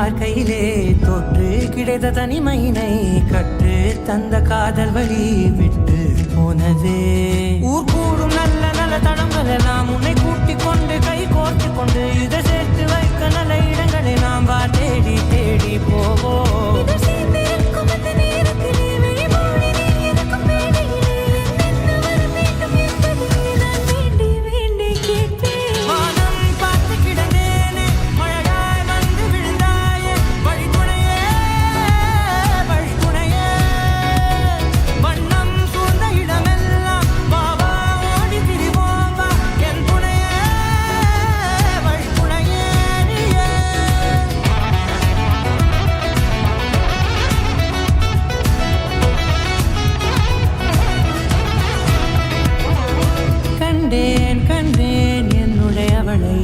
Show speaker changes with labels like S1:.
S1: பார்க்கையிலே தொற்று கிடைத்த தனிமையினை கற்று தந்த காதல் வழி விட்டு போனதே. ஊர் கூடும் நல்ல நல்ல தடங்கள் எல்லாம் உன்னை கூட்டிக் கொண்டு கை கோர்த்து கொண்டு இதை சேர்த்து வைக்க நல்ல இடங்களை நாம் வா தேடி தேடி போவோம். கண்டேன் கண்டேன் என்னுடைய அவளை